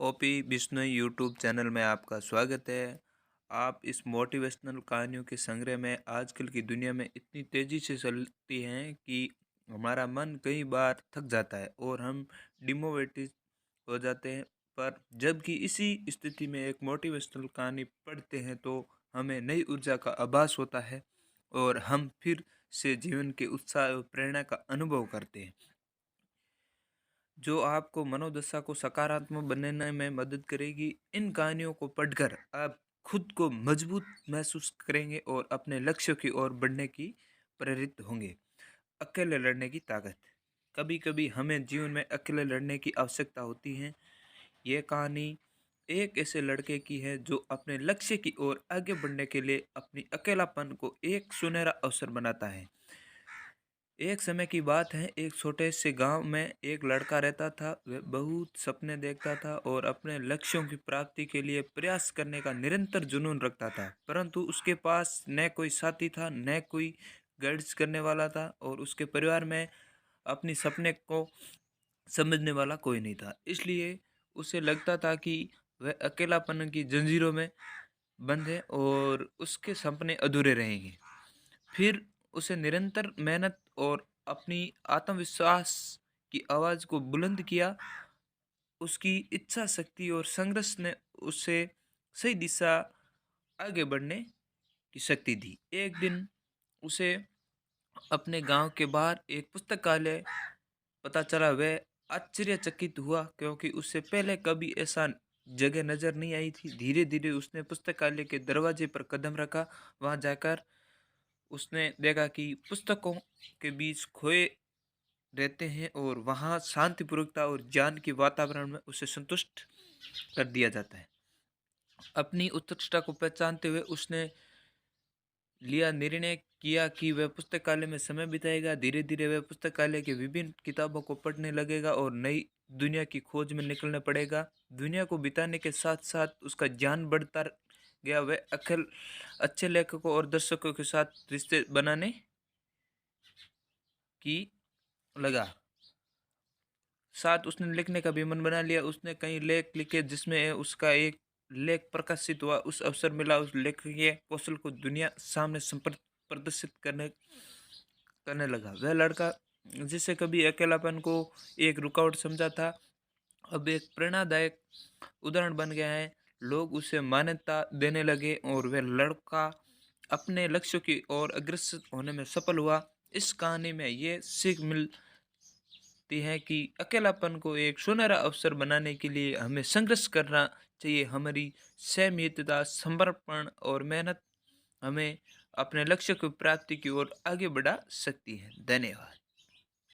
OP Bishnoi YouTube channel में आपका स्वागत है। आप इस मोटिवेशनल कहानियों के संग्रह में आजकल की दुनिया में इतनी तेज़ी से चलती हैं कि हमारा मन कई बार थक जाता है और हम डिमोटिवेटेड हो जाते हैं। पर जबकि इसी स्थिति में एक मोटिवेशनल कहानी पढ़ते हैं तो हमें नई ऊर्जा का आभास होता है और हम फिर से जीवन के उत्साह और प्रेरणा का अनुभव करते हैं, जो आपको मनोदशा को सकारात्मक बनाने में मदद करेगी। इन कहानियों को पढ़कर आप खुद को मजबूत महसूस करेंगे और अपने लक्ष्य की ओर बढ़ने की प्रेरित होंगे। अकेले लड़ने की ताकत। कभी कभी हमें जीवन में अकेले लड़ने की आवश्यकता होती है। यह कहानी एक ऐसे लड़के की है जो अपने लक्ष्य की ओर आगे बढ़ने के लिए अपनी अकेलापन को एक सुनहरा अवसर बनाता है। एक समय की बात है, एक छोटे से गांव में एक लड़का रहता था। वह बहुत सपने देखता था और अपने लक्ष्यों की प्राप्ति के लिए प्रयास करने का निरंतर जुनून रखता था, परंतु उसके पास न कोई साथी था, न कोई गाइड्स करने वाला था और उसके परिवार में अपनी सपने को समझने वाला कोई नहीं था। इसलिए उसे लगता था कि वह अकेलापन की जंजीरों में बंद है और उसके सपने अधूरे रहेंगे। फिर उसे निरंतर मेहनत और अपनी आत्मविश्वास की आवाज़ को बुलंद किया। उसकी इच्छा शक्ति और संघर्ष ने उसे सही दिशा आगे बढ़ने की शक्ति दी। एक दिन उसे अपने गांव के बाहर एक पुस्तकालय पता चला। वह आश्चर्यचकित हुआ क्योंकि उससे पहले कभी ऐसा जगह नजर नहीं आई थी। धीरे धीरे उसने पुस्तकालय के दरवाजे पर कदम रखा। वहां जाकर उसने देखा कि पुस्तकों के बीच खोए रहते हैं और वहाँ शांतिपूर्वकता और ज्ञान के वातावरण में उसे संतुष्ट कर दिया जाता है। अपनी उत्कृष्टता को पहचानते हुए उसने लिया निर्णय किया कि वह पुस्तकालय में समय बिताएगा। धीरे धीरे वह पुस्तकालय के विभिन्न किताबों को पढ़ने लगेगा और नई दुनिया की खोज में निकलने पड़ेगा। दुनिया को बिताने के साथ साथ उसका ज्ञान बढ़ता गया। वह अखिल अच्छे लेखकों और दर्शकों के साथ रिश्ते बनाने की लगा। साथ उसने लिखने का भी मन बना लिया। उसने कई लेख लिखे जिसमें उसका एक लेख प्रकाशित हुआ। उस अवसर मिला उस लेखकीय कौशल को दुनिया सामने प्रदर्शित करने करने लगा। वह लड़का जिसे कभी अकेलापन को एक रुकावट समझा था, अब एक प्रेरणादायक उदाहरण बन गया है। लोग उसे मान्यता देने लगे और वह लड़का अपने लक्ष्य की ओर अग्रसर होने में सफल हुआ। इस कहानी में ये सीख मिलती है कि अकेलापन को एक सुनहरा अवसर बनाने के लिए हमें संघर्ष करना चाहिए। हमारी संयमितता, समर्पण और मेहनत हमें अपने लक्ष्य की प्राप्ति की ओर आगे बढ़ा सकती है। धन्यवाद।